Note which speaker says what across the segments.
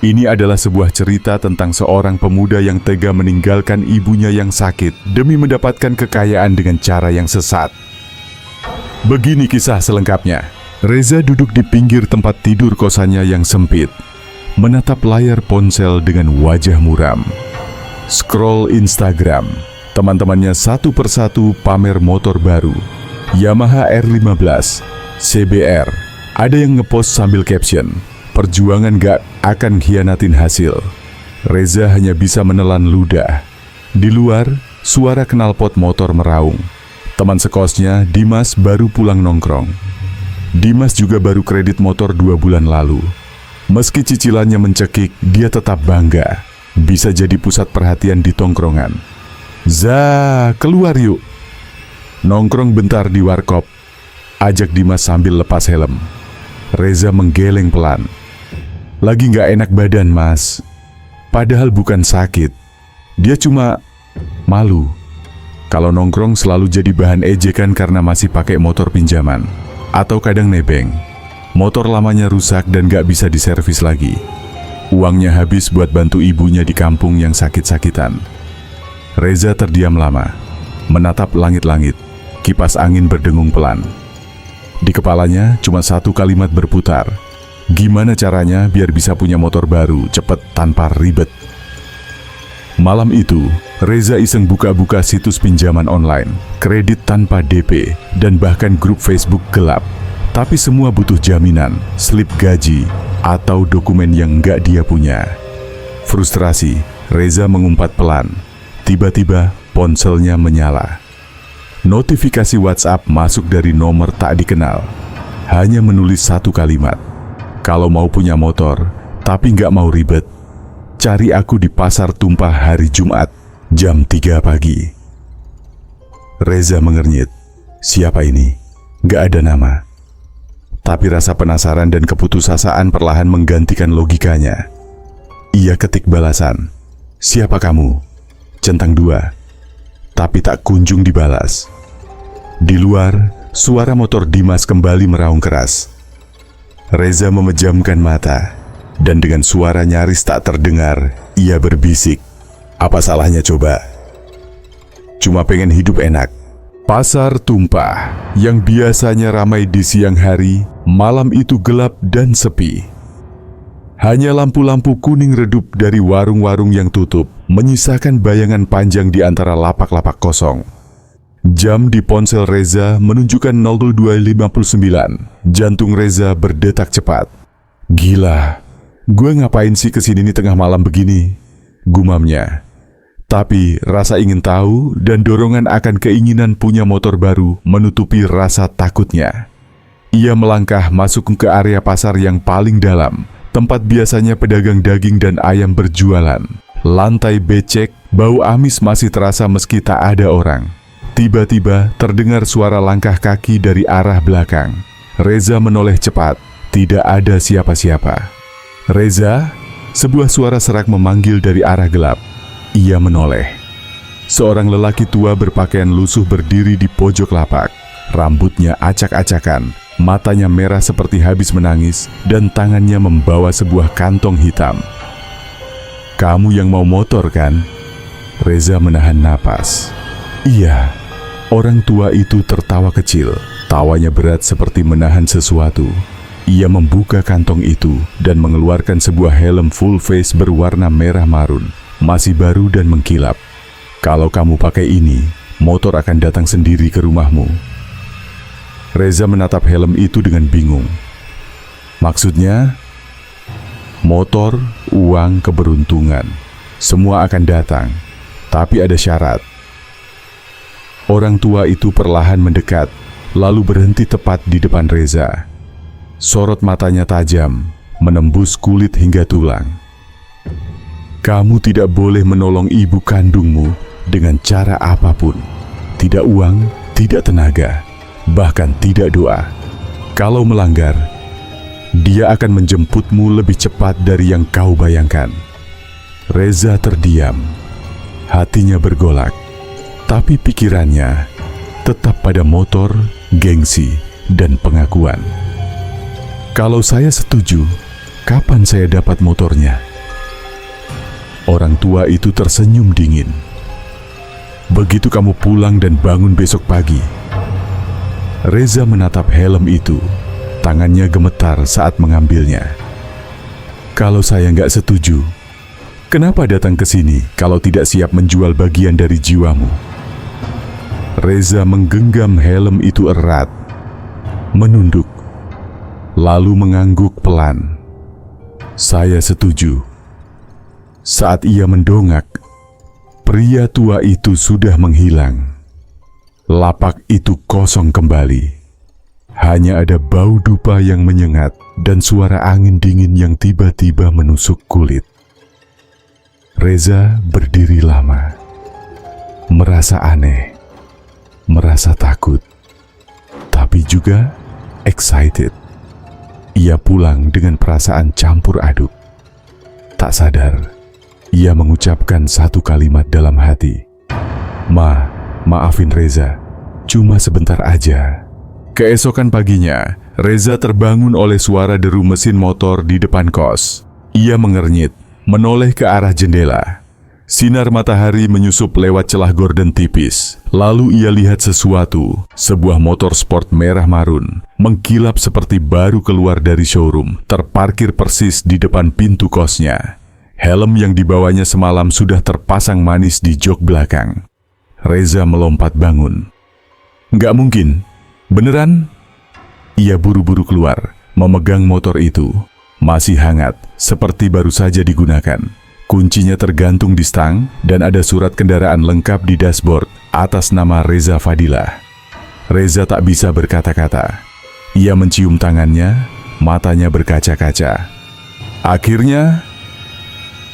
Speaker 1: Ini adalah sebuah cerita tentang seorang pemuda yang tega meninggalkan ibunya yang sakit demi mendapatkan kekayaan dengan cara yang sesat. Begini kisah selengkapnya. Reza duduk di pinggir tempat tidur kosannya yang sempit, menatap layar ponsel dengan wajah muram. Scroll Instagram, teman-temannya satu persatu pamer motor baru, Yamaha R15, CBR. Ada yang ngepost sambil caption, "Perjuangan gak akan khianatin hasil." Reza hanya bisa menelan ludah. Di luar, suara knalpot motor meraung. Teman sekosnya, Dimas, baru pulang nongkrong. Dimas juga baru kredit motor 2 bulan lalu. Meski cicilannya mencekik, dia tetap bangga bisa jadi pusat perhatian di tongkrongan. "Za, keluar yuk." Nongkrong bentar di warkop, ajak Dimas sambil lepas helm. Reza menggeleng pelan. "Lagi gak enak badan, Mas." Padahal bukan sakit, dia cuma malu. Kalau nongkrong selalu jadi bahan ejekan karena masih pakai motor pinjaman. Atau kadang nebeng, motor lamanya rusak dan gak bisa diservis lagi. Uangnya habis buat bantu ibunya di kampung yang sakit-sakitan. Reza terdiam lama, menatap langit-langit. Kipas angin berdengung pelan. Di kepalanya cuma satu kalimat berputar. Gimana caranya biar bisa punya motor baru cepet tanpa ribet? Malam itu, Reza iseng buka-buka situs pinjaman online, kredit tanpa DP, dan bahkan grup Facebook gelap. Tapi semua butuh jaminan, slip gaji, atau dokumen yang nggak dia punya. Frustrasi, Reza mengumpat pelan. Tiba-tiba, ponselnya menyala. Notifikasi WhatsApp masuk dari nomor tak dikenal. Hanya menulis satu kalimat. "Kalau mau punya motor, tapi nggak mau ribet, cari aku di Pasar Tumpah hari Jumat, jam 3 pagi. Reza mengernyit. Siapa ini? Gak ada nama. Tapi rasa penasaran dan keputusasaan perlahan menggantikan logikanya. Ia ketik balasan. "Siapa kamu?" Centang 2. Tapi tak kunjung dibalas. Di luar, suara motor Dimas kembali meraung keras. Reza memejamkan mata. Dan dengan suara nyaris tak terdengar, ia berbisik, "Apa salahnya coba? Cuma pengen hidup enak." Pasar Tumpah, yang biasanya ramai di siang hari, malam itu gelap dan sepi. Hanya lampu-lampu kuning redup dari warung-warung yang tutup, menyisakan bayangan panjang di antara lapak-lapak kosong. Jam di ponsel Reza menunjukkan 02.59. Jantung Reza berdetak cepat. "Gila. Gue ngapain sih kesini nih tengah malam begini?" gumamnya. Tapi rasa ingin tahu dan dorongan akan keinginan punya motor baru menutupi rasa takutnya. Ia melangkah masuk ke area pasar yang paling dalam, tempat biasanya pedagang daging dan ayam berjualan. Lantai becek, bau amis masih terasa meski tak ada orang. Tiba-tiba terdengar suara langkah kaki dari arah belakang. Reza menoleh cepat, tidak ada siapa-siapa. "Reza?" Sebuah suara serak memanggil dari arah gelap. Ia menoleh. Seorang lelaki tua berpakaian lusuh berdiri di pojok lapak. Rambutnya acak-acakan, matanya merah seperti habis menangis, dan tangannya membawa sebuah kantong hitam. "Kamu yang mau motor kan?" Reza menahan napas. "Iya." Orang tua itu tertawa kecil. Tawanya berat seperti menahan sesuatu. Ia membuka kantong itu dan mengeluarkan sebuah helm full face berwarna merah marun, masih baru dan mengkilap. "Kalau kamu pakai ini, motor akan datang sendiri ke rumahmu." Reza menatap helm itu dengan bingung. "Maksudnya?" "Motor, uang, keberuntungan, semua akan datang, tapi ada syarat." Orang tua itu perlahan mendekat, lalu berhenti tepat di depan Reza. Sorot matanya tajam, menembus kulit hingga tulang. "Kamu tidak boleh menolong ibu kandungmu dengan cara apapun. Tidak uang, tidak tenaga, bahkan tidak doa. Kalau melanggar, dia akan menjemputmu lebih cepat dari yang kau bayangkan." Reza terdiam. Hatinya bergolak. Tapi pikirannya tetap pada motor, gengsi, dan pengakuan. "Kalau saya setuju, kapan saya dapat motornya?" Orang tua itu tersenyum dingin. Begitu kamu pulang dan bangun besok pagi. Reza menatap helm itu. Tangannya gemetar saat mengambilnya. Kalau saya nggak setuju, kenapa datang ke sini kalau tidak siap menjual bagian dari jiwamu? Reza menggenggam helm itu erat, menunduk, lalu mengangguk pelan. Saya setuju. Saat ia mendongak, pria tua itu sudah menghilang. Lapak itu kosong kembali. Hanya ada bau dupa yang menyengat dan suara angin dingin yang tiba-tiba menusuk kulit. Reza berdiri lama, merasa aneh, merasa takut, tapi juga excited. Ia pulang dengan perasaan campur aduk. Tak sadar, ia mengucapkan satu kalimat dalam hati. Maafin Reza, cuma sebentar aja. Keesokan paginya, Reza terbangun oleh suara deru mesin motor di depan kos. Ia mengernyit, menoleh ke arah jendela. Sinar matahari menyusup lewat celah gorden tipis. Lalu ia lihat sesuatu, sebuah motor sport merah marun, mengkilap seperti baru keluar dari showroom, terparkir persis di depan pintu kosnya. Helm yang dibawanya semalam sudah terpasang manis di jok belakang. Reza melompat bangun. Nggak mungkin. Beneran? Ia buru-buru keluar, memegang motor itu. Masih hangat, seperti baru saja digunakan. Kuncinya tergantung di stang, dan ada surat kendaraan lengkap di dashboard atas nama Reza Fadilah. Reza tak bisa berkata-kata. Ia mencium tangannya, matanya berkaca-kaca. Akhirnya,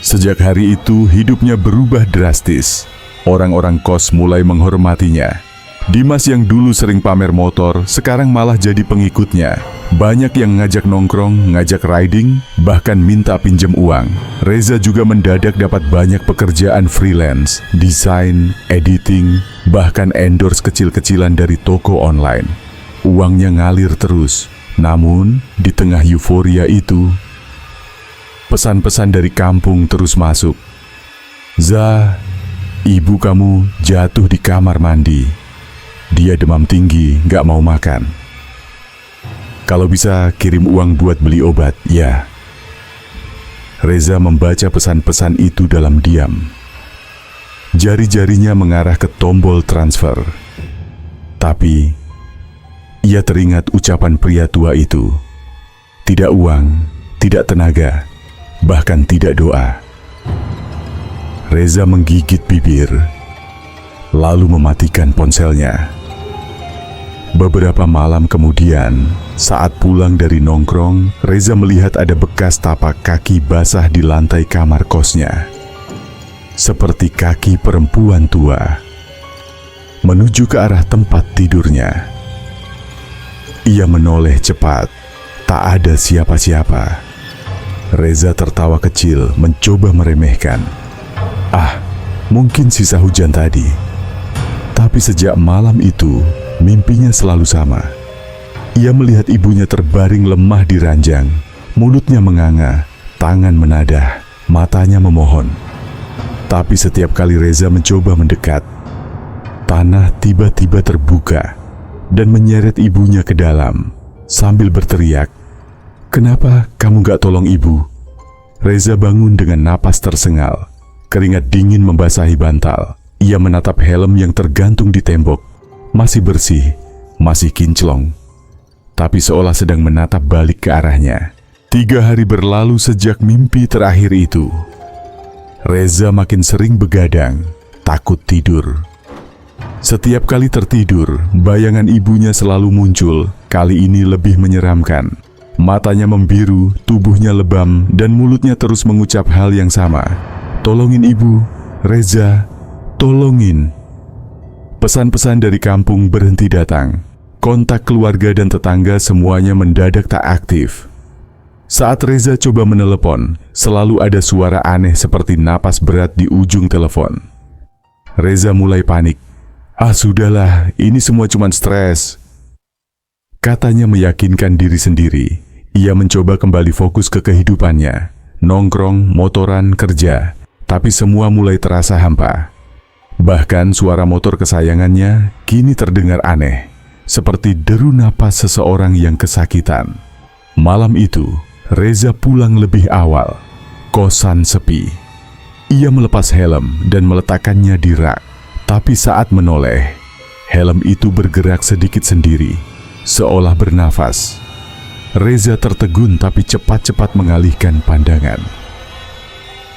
Speaker 1: sejak hari itu hidupnya berubah drastis. Orang-orang kos mulai menghormatinya. Dimas yang dulu sering pamer motor, sekarang malah jadi pengikutnya. Banyak yang ngajak nongkrong, ngajak riding, bahkan minta pinjam uang. Reza juga mendadak dapat banyak pekerjaan freelance, desain, editing, bahkan endorse kecil-kecilan dari toko online. Uangnya ngalir terus. Namun, di tengah euforia itu, pesan-pesan dari kampung terus masuk. Zah, ibu kamu jatuh di kamar mandi. Dia demam tinggi, gak mau makan. Kalau bisa kirim uang buat beli obat, ya. Reza membaca pesan-pesan itu dalam diam. Jari-jarinya mengarah ke tombol transfer. Tapi, ia teringat ucapan pria tua itu. Tidak uang, tidak tenaga, bahkan tidak doa. Reza menggigit bibir, lalu mematikan ponselnya. Beberapa malam kemudian, saat pulang dari nongkrong, Reza melihat ada bekas tapak kaki basah di lantai kamar kosnya. Seperti kaki perempuan tua. Menuju ke arah tempat tidurnya. Ia menoleh cepat. Tak ada siapa-siapa. Reza tertawa kecil, mencoba meremehkan. Mungkin sisa hujan tadi. Tapi sejak malam itu, mimpinya selalu sama. Ia melihat ibunya terbaring lemah di ranjang, mulutnya menganga, tangan menadah, matanya memohon. Tapi setiap kali Reza mencoba mendekat, tanah tiba-tiba terbuka dan menyeret ibunya ke dalam sambil berteriak, "Kenapa kamu gak tolong ibu?" Reza bangun dengan napas tersengal, keringat dingin membasahi bantal. Ia menatap helm yang tergantung di tembok. Masih bersih, masih kinclong, tapi seolah sedang menatap balik ke arahnya. 3 hari berlalu sejak mimpi terakhir itu. Reza makin sering begadang, takut tidur. Setiap kali tertidur, bayangan ibunya selalu muncul, kali ini lebih menyeramkan. Matanya membiru, tubuhnya lebam, dan mulutnya terus mengucap hal yang sama. "Tolongin ibu, Reza, tolongin." Pesan-pesan dari kampung berhenti datang. Kontak keluarga dan tetangga semuanya mendadak tak aktif. Saat Reza coba menelepon, selalu ada suara aneh seperti napas berat di ujung telepon. Reza mulai panik. Sudahlah, ini semua cuma stres," katanya meyakinkan diri sendiri. Ia mencoba kembali fokus ke kehidupannya. Nongkrong, motoran, kerja. tapi semua mulai terasa hampa. Bahkan suara motor kesayangannya kini terdengar aneh, seperti deru napas seseorang yang kesakitan. Malam itu, Reza pulang lebih awal. Kosan sepi. Ia melepas helm dan meletakkannya di rak. Tapi saat menoleh, helm itu bergerak sedikit sendiri, seolah bernafas. Reza tertegun tapi cepat-cepat mengalihkan pandangan.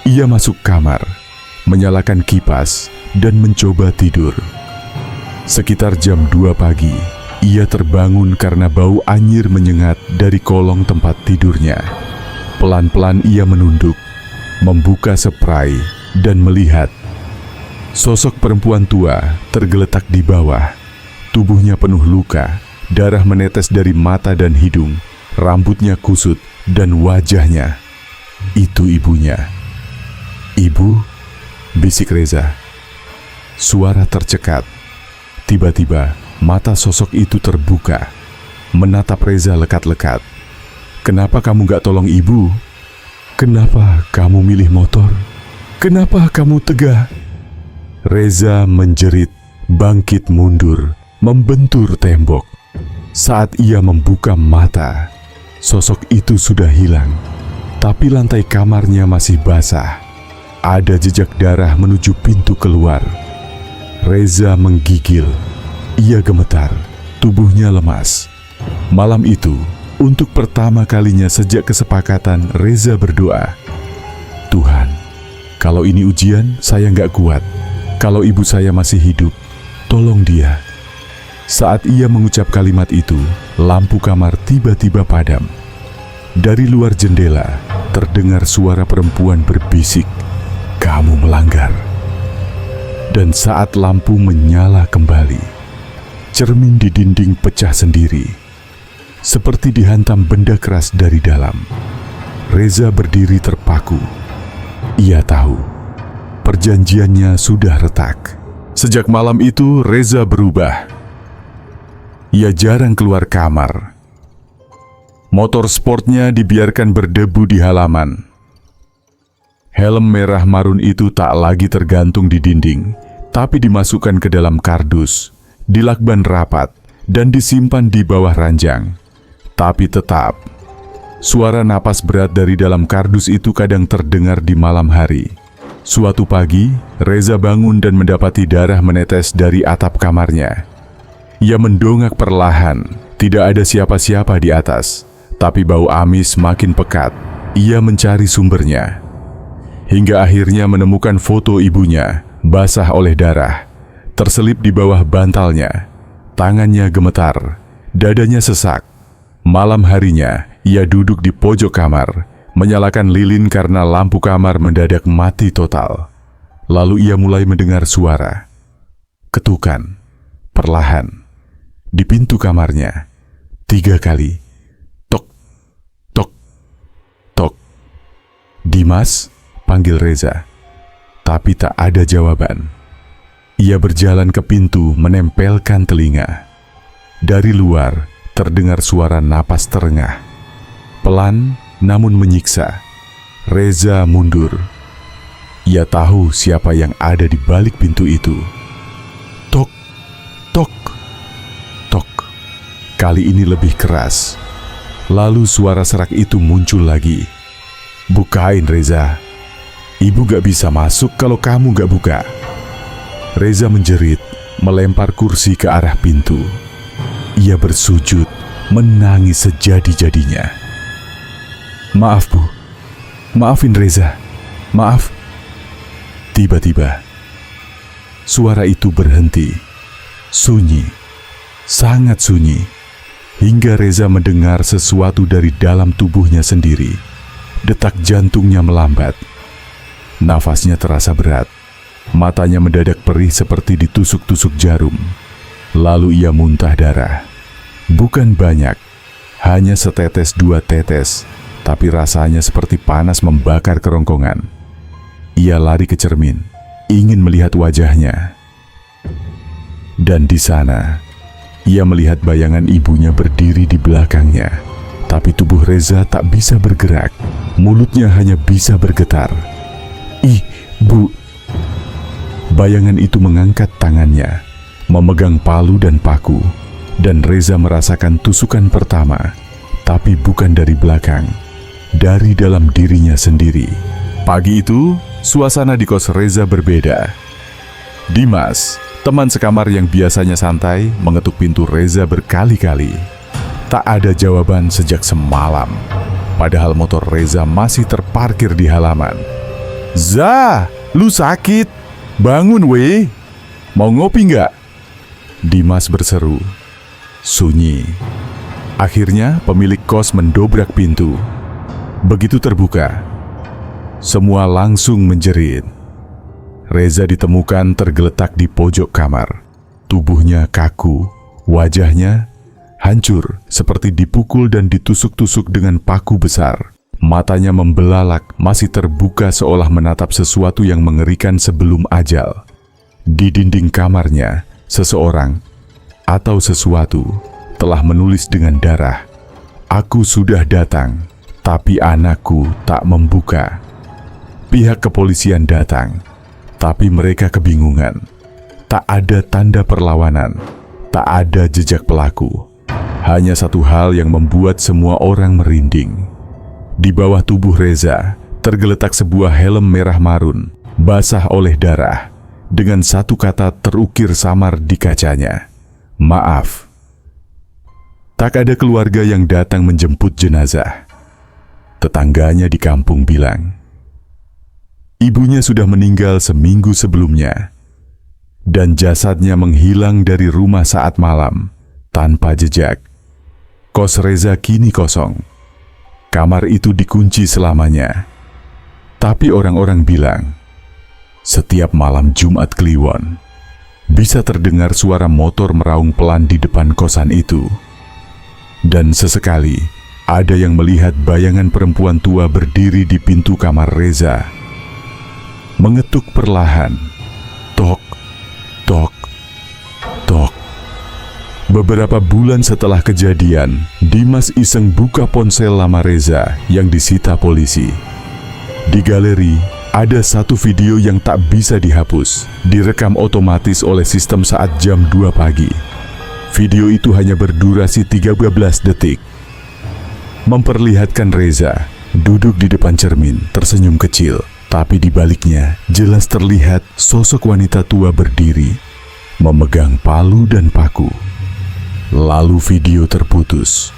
Speaker 1: Ia masuk kamar, menyalakan kipas, dan mencoba tidur. Sekitar jam 2 pagi, ia terbangun karena bau anyir menyengat dari kolong tempat tidurnya. Pelan-pelan ia menunduk, membuka spray, dan melihat sosok perempuan tua tergeletak di bawah. Tubuhnya penuh luka, darah menetes dari mata dan hidung, rambutnya kusut, dan wajahnya. Itu ibunya. "Ibu," bisik Reza. Suara tercekat. Tiba-tiba, mata sosok itu terbuka, menatap Reza lekat-lekat. "Kenapa kamu gak tolong ibu? Kenapa kamu milih motor? Kenapa kamu tega?" Reza menjerit, bangkit mundur, membentur tembok. Saat ia membuka mata, sosok itu sudah hilang, tapi lantai kamarnya masih basah. Ada jejak darah menuju pintu keluar. Reza menggigil. Ia gemetar, tubuhnya lemas. Malam itu, untuk pertama kalinya sejak kesepakatan, Reza berdoa, "Tuhan, kalau ini ujian, saya nggak kuat. Kalau ibu saya masih hidup, tolong dia." Saat ia mengucap kalimat itu, lampu kamar tiba-tiba padam. Dari luar jendela, terdengar suara perempuan berbisik, "Kamu melanggar." Dan saat lampu menyala kembali, cermin di dinding pecah sendiri, seperti dihantam benda keras dari dalam. Reza berdiri terpaku. Ia tahu, perjanjiannya sudah retak. Sejak malam itu, Reza berubah. Ia jarang keluar kamar. Motor sportnya dibiarkan berdebu di halaman. Helm merah marun itu tak lagi tergantung di dinding, tapi dimasukkan ke dalam kardus, dilakban rapat, dan disimpan di bawah ranjang. Tapi tetap, suara napas berat dari dalam kardus itu kadang terdengar di malam hari. Suatu pagi, Reza bangun dan mendapati darah menetes dari atap kamarnya. Ia mendongak perlahan, tidak ada siapa-siapa di atas, tapi bau amis makin pekat. Ia mencari sumbernya, hingga akhirnya menemukan foto ibunya, basah oleh darah, terselip di bawah bantalnya. Tangannya gemetar, dadanya sesak. Malam harinya, ia duduk di pojok kamar, menyalakan lilin karena lampu kamar mendadak mati total. Lalu ia mulai mendengar suara. Ketukan, perlahan, di pintu kamarnya. 3 kali. Tok, tok, tok. "Dimas?" panggil Reza, tapi tak ada jawaban. Ia berjalan ke pintu, menempelkan telinga. Dari luar, terdengar suara napas terengah. Pelan, namun menyiksa. Reza mundur. Ia tahu siapa yang ada di balik pintu itu. Tok, tok, tok. Kali ini lebih keras. Lalu suara serak itu muncul lagi. "Bukain, Reza. Ibu gak bisa masuk kalau kamu gak buka." Reza menjerit, melempar kursi ke arah pintu. Ia bersujud, menangis sejadi-jadinya. "Maaf, Bu. Maafin Reza. Maaf." Tiba-tiba, suara itu berhenti. Sunyi, sangat sunyi, hingga Reza mendengar sesuatu dari dalam tubuhnya sendiri. Detak jantungnya melambat. Nafasnya terasa berat. Matanya mendadak perih seperti ditusuk-tusuk jarum. Lalu ia muntah darah. Bukan banyak, hanya setetes 2 tetes, tapi rasanya seperti panas membakar kerongkongan. Ia lari ke cermin, ingin melihat wajahnya. Dan di sana, ia melihat bayangan ibunya berdiri di belakangnya. Tapi tubuh Reza tak bisa bergerak, mulutnya hanya bisa bergetar. "Ih, Bu. Bayangan itu mengangkat tangannya, memegang palu dan paku, dan Reza merasakan tusukan pertama, tapi bukan dari belakang, dari dalam dirinya sendiri. Pagi itu, suasana di kos Reza berbeda. Dimas, teman sekamar yang biasanya santai, mengetuk pintu Reza berkali-kali. Tak ada jawaban sejak semalam, padahal motor Reza masih terparkir di halaman. "Za, lu sakit? Bangun weh, mau ngopi nggak?" Dimas berseru. Sunyi. Akhirnya pemilik kos mendobrak pintu. Begitu terbuka, semua langsung menjerit. Reza ditemukan tergeletak di pojok kamar. Tubuhnya kaku, wajahnya hancur seperti dipukul dan ditusuk-tusuk dengan paku besar. Matanya membelalak, masih terbuka seolah menatap sesuatu yang mengerikan sebelum ajal. Di dinding kamarnya, seseorang atau sesuatu telah menulis dengan darah, "Aku sudah datang, tapi anakku tak membuka." Pihak kepolisian datang, tapi mereka kebingungan. Tak ada tanda perlawanan, tak ada jejak pelaku. Hanya satu hal yang membuat semua orang merinding. Di bawah tubuh Reza tergeletak sebuah helm merah marun, basah oleh darah, dengan satu kata terukir samar di kacanya, "Maaf." Tak ada keluarga yang datang menjemput jenazah. Tetangganya di kampung bilang, ibunya sudah meninggal seminggu sebelumnya, dan jasadnya menghilang dari rumah saat malam, tanpa jejak. Kos Reza kini kosong. Kamar itu dikunci selamanya. Tapi orang-orang bilang, setiap malam Jumat Kliwon, bisa terdengar suara motor meraung pelan di depan kosan itu. Dan sesekali, ada yang melihat bayangan perempuan tua berdiri di pintu kamar Reza. Mengetuk perlahan, tok, tok, tok. Beberapa bulan setelah kejadian, Dimas iseng buka ponsel lama Reza yang disita polisi. Di galeri, ada satu video yang tak bisa dihapus, direkam otomatis oleh sistem saat jam 2 pagi. Video itu hanya berdurasi 13 detik. Memperlihatkan Reza duduk di depan cermin, tersenyum kecil, tapi di baliknya jelas terlihat sosok wanita tua berdiri, memegang palu dan paku. Lalu video terputus.